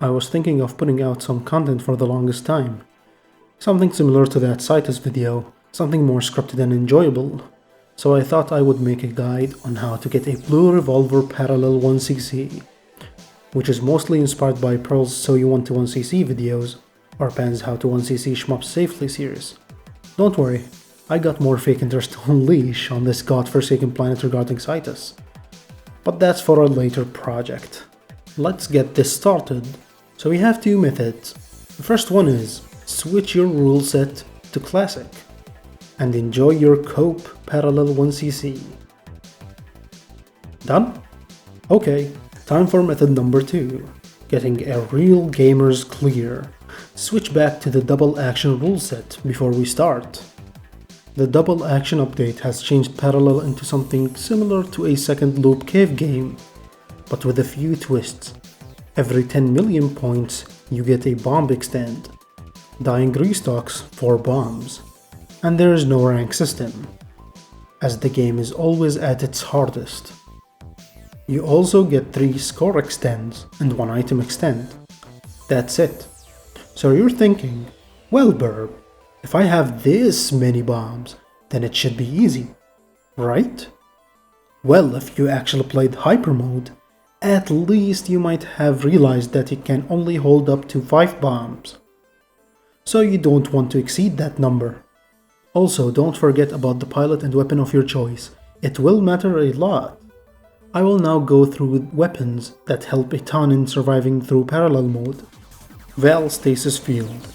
I was thinking of putting out some content for the longest time. Something similar to that Citus video, something more scripted and enjoyable. So I thought I would make a guide on how to get a blue Revolver Parallel 1cc, which is mostly inspired by Pearl's So You Want to 1cc videos, or Pan's How to 1cc Shmup Safely series. Don't worry, I got more fake interest to unleash on this godforsaken planet regarding Citus. But that's for a later project. Let's get this started. So we have two methods. The first one is switch your rule set to Classic and enjoy your Cope Parallel 1cc. Done? Okay, time for method number 2. Getting a real gamer's clear. Switch back to the double action rule set before we start. The double action update has changed Parallel into something similar to a second loop cave game, but with a few twists. Every 10 million points you get a bomb extend. Dying restocks 4 bombs. And there is no rank system, as the game is always at its hardest. You also get 3 score extends and 1 item extend. That's it. So you're thinking, well Burb, if I have this many bombs, then it should be easy, right? Well, if you actually played Hyper Mode, at least you might have realized that it can only hold up to 5 bombs. So you don't want to exceed that number. Also, don't forget about the pilot and weapon of your choice. It will matter a lot. I will now go through weapons that help a ton in surviving through Parallel Mode. Val Stasis Field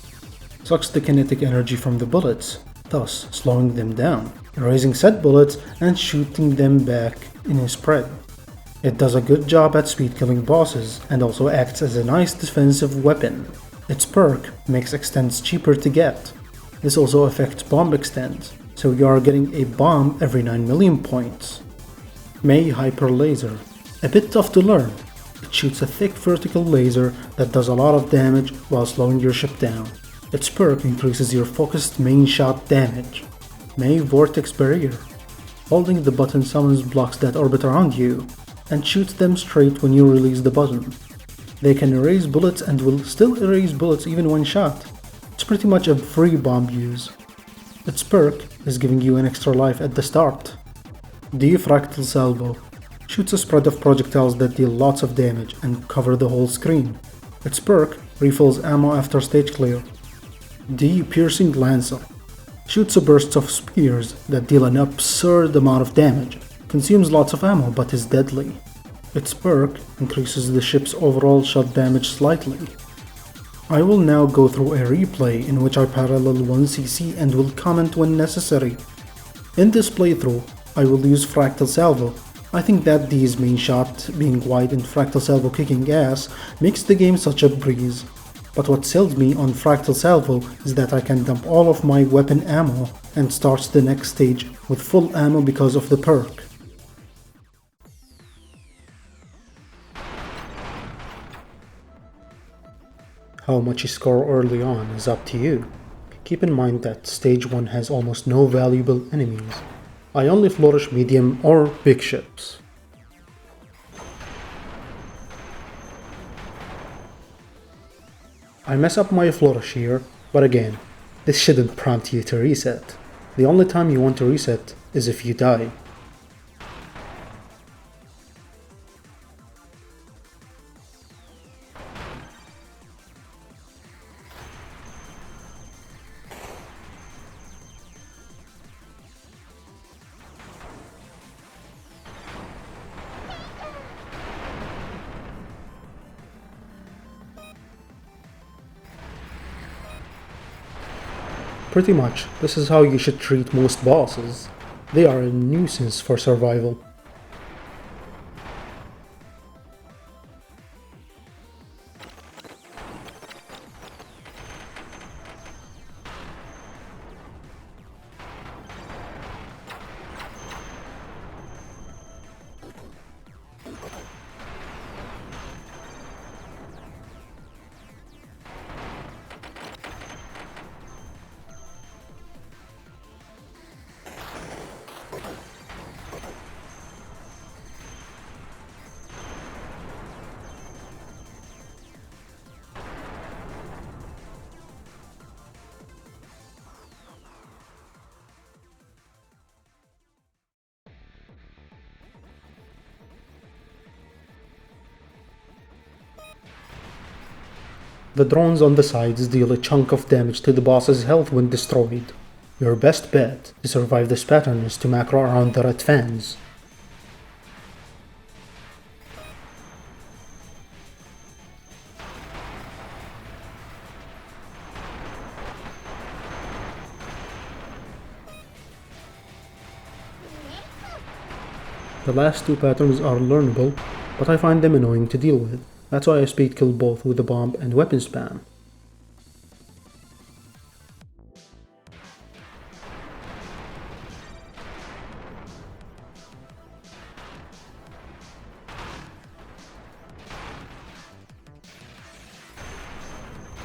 sucks the kinetic energy from the bullets, thus slowing them down, erasing said bullets and shooting them back in a spread. It does a good job at speed killing bosses and also acts as a nice defensive weapon. Its perk makes extends cheaper to get. This also affects bomb extends, so you are getting a bomb every 9 million points. May Hyper Laser, a bit tough to learn. It shoots a thick vertical laser that does a lot of damage while slowing your ship down. Its perk increases your focused main shot damage. May Vortex Barrier, holding the button summons blocks that orbit around you and shoots them straight when you release the button. They can erase bullets and will still erase bullets even when shot. It's pretty much a free bomb use. Its perk is giving you an extra life at the start. Fractal Salvo shoots a spread of projectiles that deal lots of damage and cover the whole screen. Its perk refills ammo after stage clear. Piercing Lancer shoots a burst of spears that deal an absurd amount of damage, consumes lots of ammo but is deadly. Its perk increases the ship's overall shot damage slightly. I will now go through a replay in which I parallel 1cc and will comment when necessary. In this playthrough, I will use Fractal Salvo. I think that D's main shot being wide and Fractal Salvo kicking ass makes the game such a breeze. But what sells me on Fractal Salvo is that I can dump all of my weapon ammo and start the next stage with full ammo because of the perk. How much you score early on is up to you. Keep in mind that stage 1 has almost no valuable enemies. I only flourish medium or big ships. I mess up my flourish here, but again, this shouldn't prompt you to reset. The only time you want to reset is if you die. Pretty much, this is how you should treat most bosses. They are a nuisance for survival. The drones on the sides deal a chunk of damage to the boss's health when destroyed. Your best bet to survive this pattern is to macro around the red fans. The last two patterns are learnable, but I find them annoying to deal with. That's why I speed kill both with the bomb and weapon spam.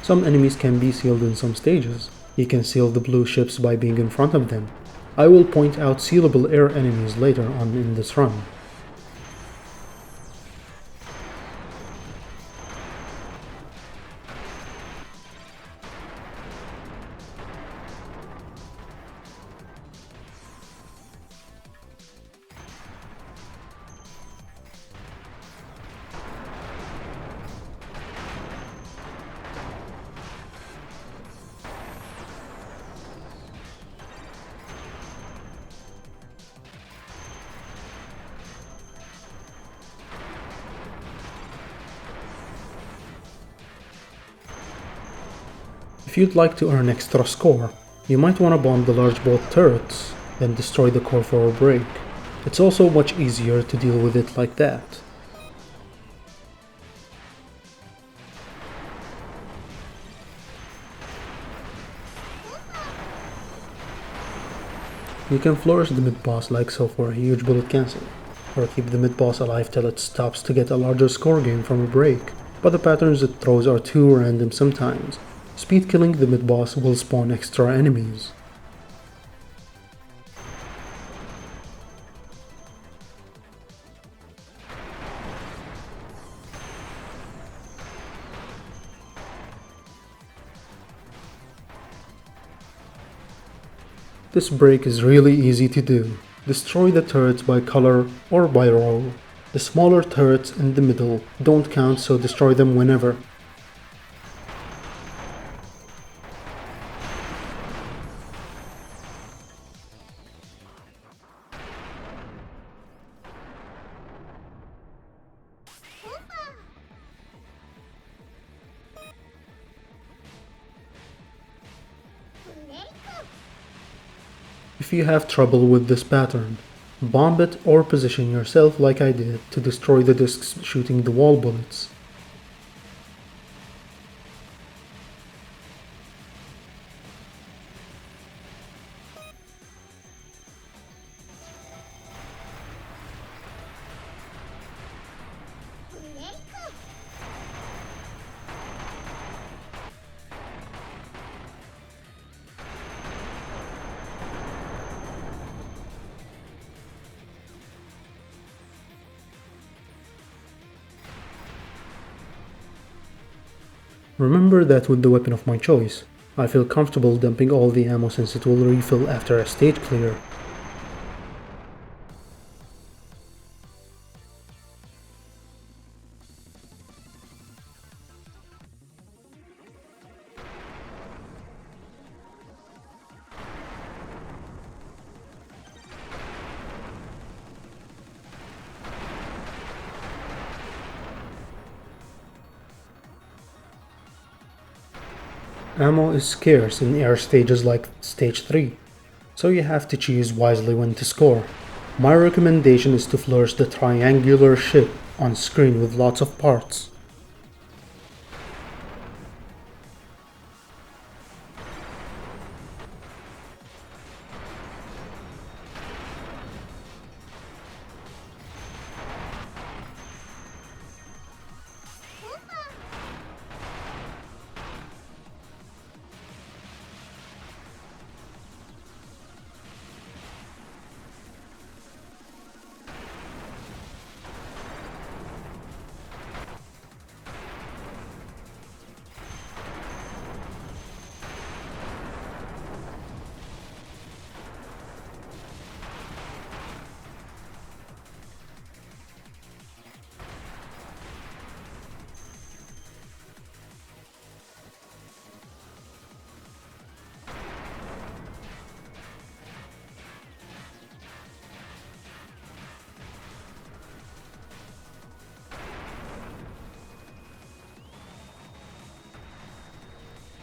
Some enemies can be sealed in some stages. You can seal the blue ships by being in front of them. I will point out sealable air enemies later on in this run. If you'd like to earn extra score, you might want to bomb the large boat turrets, then destroy the core for a break. It's also much easier to deal with it like that. You can flourish the mid-boss like so for a huge bullet cancel, or keep the mid-boss alive till it stops to get a larger score gain from a break, but the patterns it throws are too random sometimes. Speed killing the mid-boss will spawn extra enemies. This break is really easy to do. Destroy the turrets by color or by row. The smaller turrets in the middle don't count, so destroy them whenever. If you have trouble with this pattern, bomb it or position yourself like I did to destroy the discs shooting the wall bullets. Remember that with the weapon of my choice, I feel comfortable dumping all the ammo since it will refill after a stage clear. Ammo is scarce in air stages like stage 3, so you have to choose wisely when to score. My recommendation is to flourish the triangular ship on screen with lots of parts.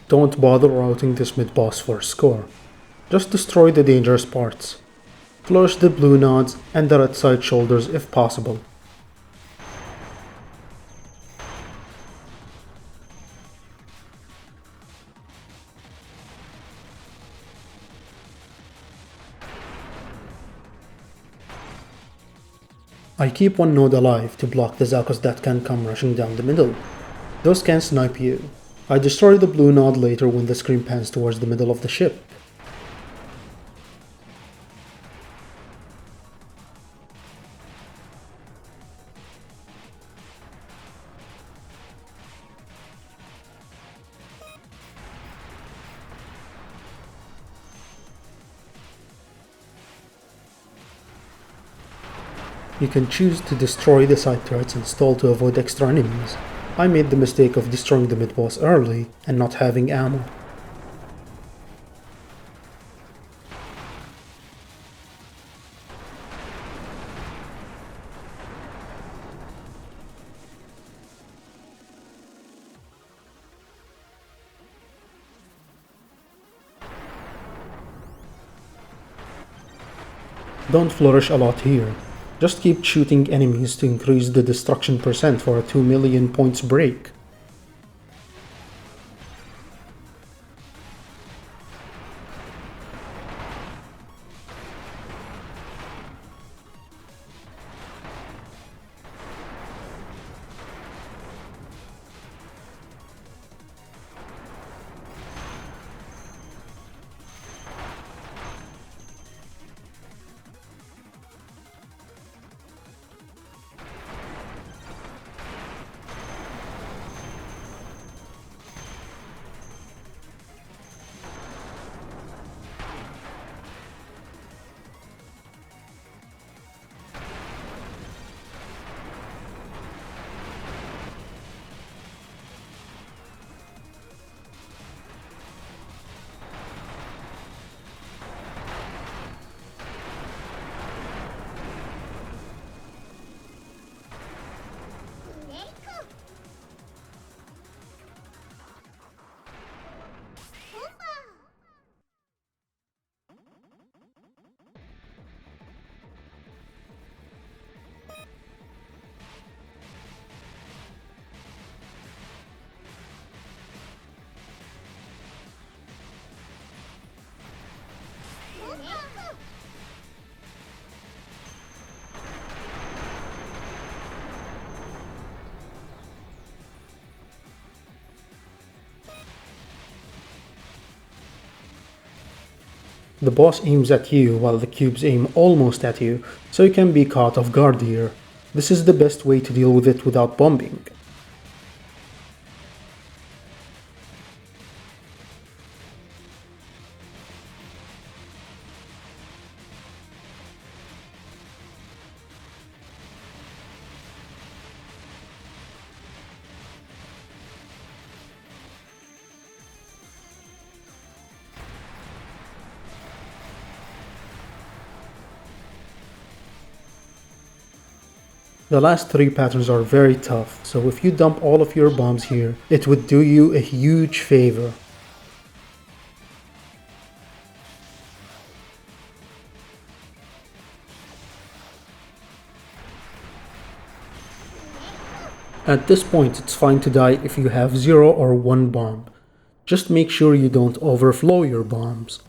Don't bother routing this mid-boss for a score. Just destroy the dangerous parts. Flourish the blue nods and the red side shoulders if possible. I keep one node alive to block the Zakos that can come rushing down the middle. Those can snipe you. I destroy the blue node later when the screen pans towards the middle of the ship. You can choose to destroy the side turrets and stall to avoid extra enemies. I made the mistake of destroying the mid-boss early and not having ammo. Don't flourish a lot here. Just keep shooting enemies to increase the destruction percent for a 2 million points break. The boss aims at you while the cubes aim almost at you, so you can be caught off guard here. This is the best way to deal with it without bombing. The last 3 patterns are very tough, so if you dump all of your bombs here, it would do you a huge favor. At this point, it's fine to die if you have 0 or 1 bomb. Just make sure you don't overflow your bombs.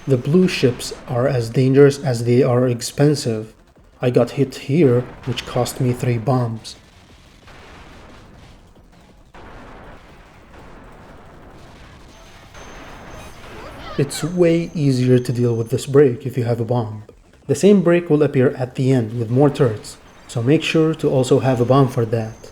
The blue ships are as dangerous as they are expensive. I got hit here, which cost me 3 bombs. It's way easier to deal with this break if you have a bomb. The same break will appear at the end with more turrets, so make sure to also have a bomb for that.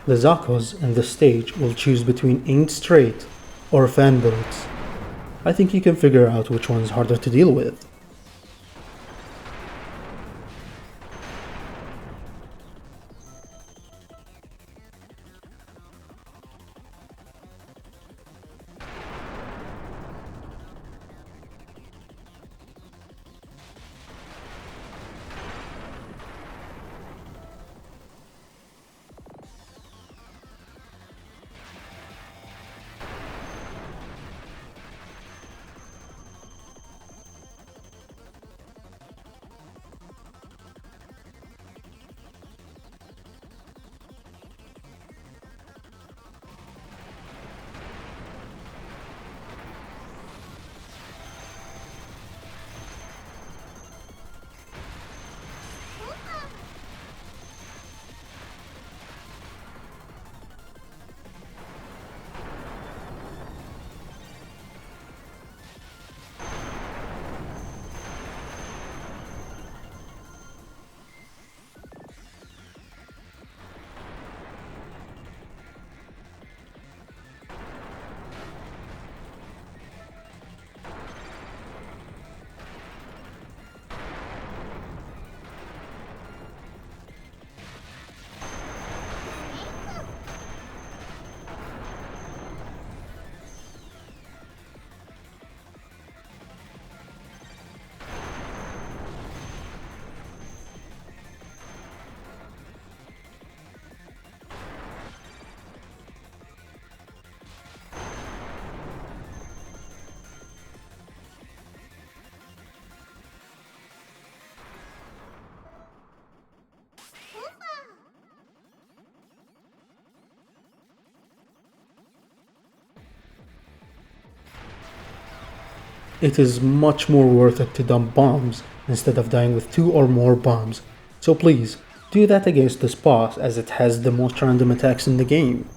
The Zakos in this stage will choose between aimed straight or fan bullets. I think you can figure out which one is harder to deal with. It is much more worth it to dump bombs instead of dying with 2 or more bombs, so please, do that against this boss as it has the most random attacks in the game.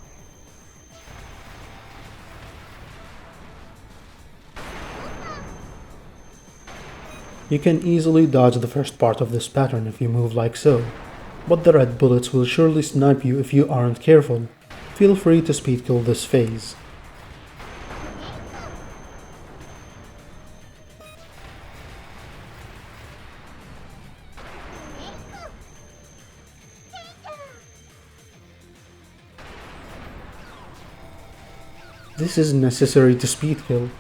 You can easily dodge the first part of this pattern if you move like so, but the red bullets will surely snipe you if you aren't careful. Feel free to speed kill this phase. This is necessary to speed kill.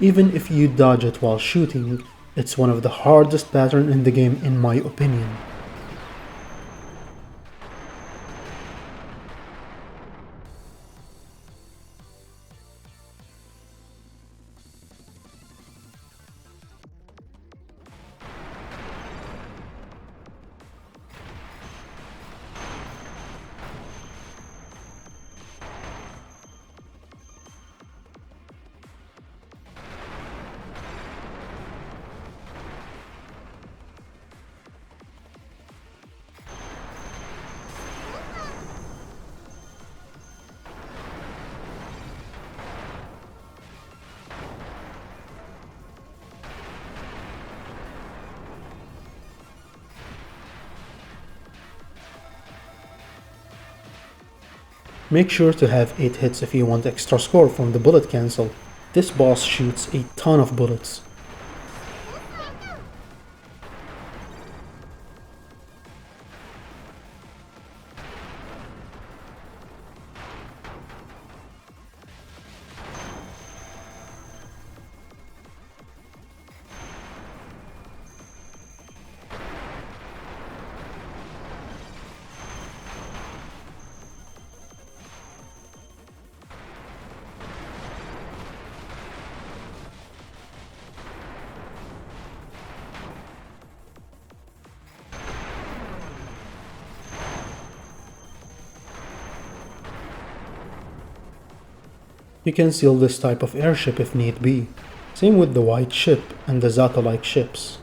Even if you dodge it while shooting, it's one of the hardest patterns in the game in my opinion. Make sure to have 8 hits if you want extra score from the bullet cancel. This boss shoots a ton of bullets. You can seal this type of airship if need be. Same with the white ship and the Zato-like ships.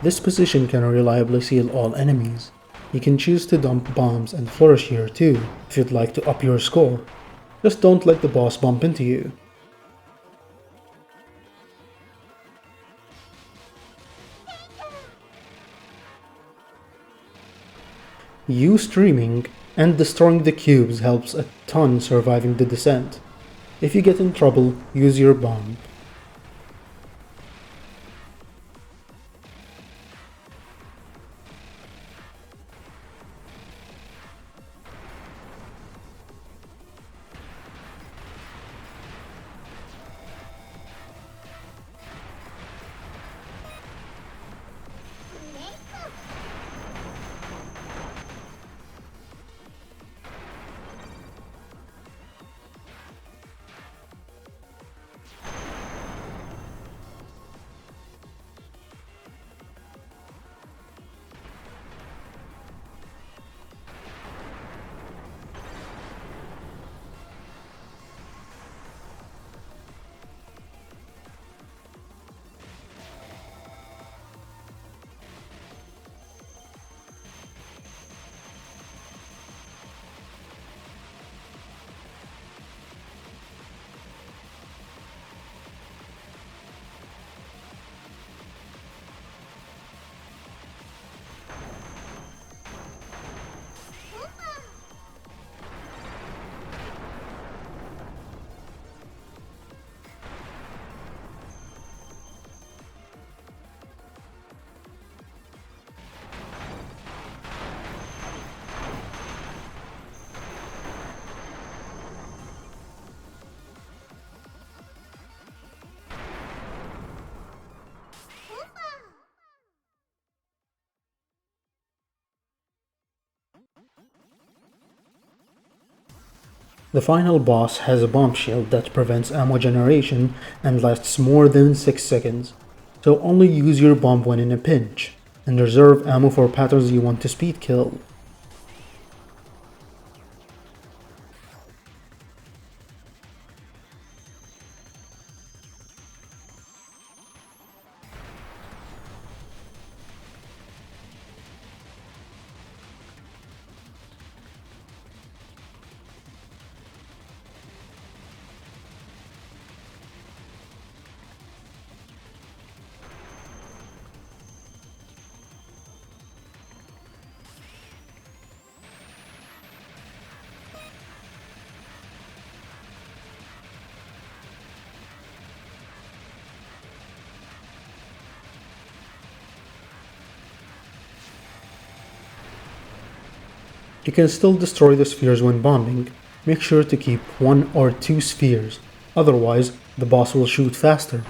This position can reliably seal all enemies. You can choose to dump bombs and flourish here too, if you'd like to up your score. Just don't let the boss bump into you. You streaming and destroying the cubes helps a ton surviving the descent. If you get in trouble, use your bomb. The final boss has a bomb shield that prevents ammo generation and lasts more than 6 seconds, so only use your bomb when in a pinch, and reserve ammo for patterns you want to speed kill. You can still destroy the spheres when bombing. Make sure to keep 1 or 2 spheres, otherwise the boss will shoot faster.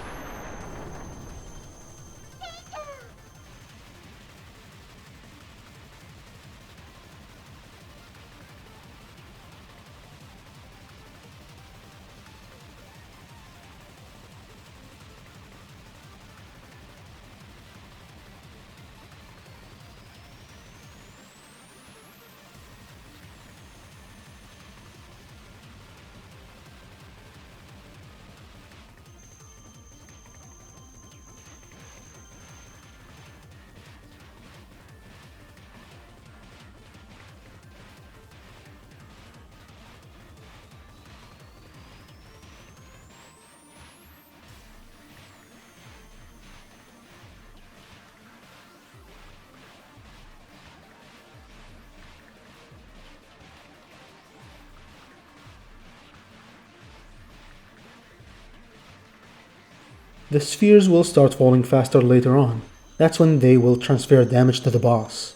The spheres will start falling faster later on. That's when they will transfer damage to the boss.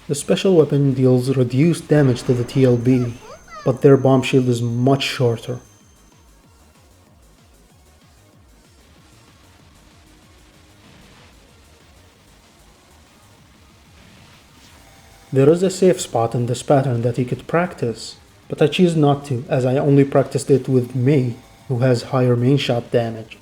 The special weapon deals reduced damage to the TLB, but their bomb shield is much shorter. There is a safe spot in this pattern that you could practice, but I choose not to as I only practiced it with Mei, who has higher main shot damage.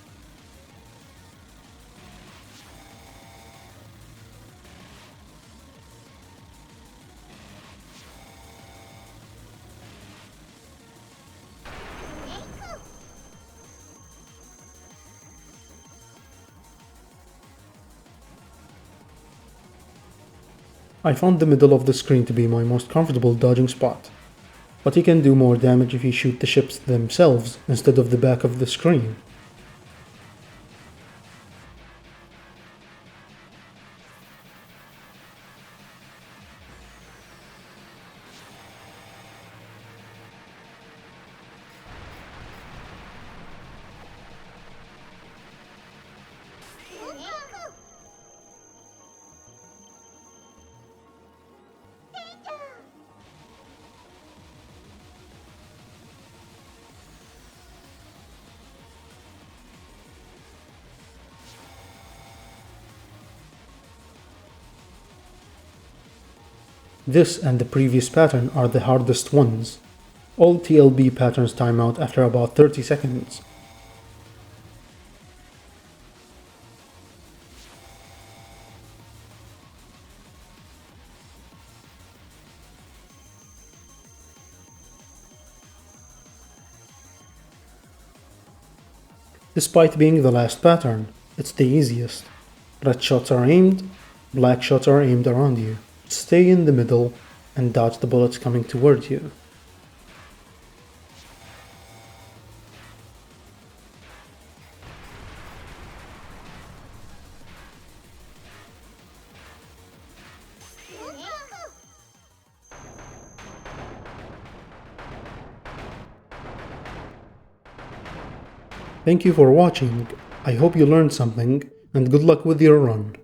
I found the middle of the screen to be my most comfortable dodging spot, but you can do more damage if you shoot the ships themselves instead of the back of the screen. This and the previous pattern are the hardest ones. All TLB patterns time out after about 30 seconds. Despite being the last pattern, it's the easiest. Red shots are aimed, black shots are aimed around you. Stay in the middle and dodge the bullets coming toward you. Thank you for watching. I hope you learned something, and good luck with your run.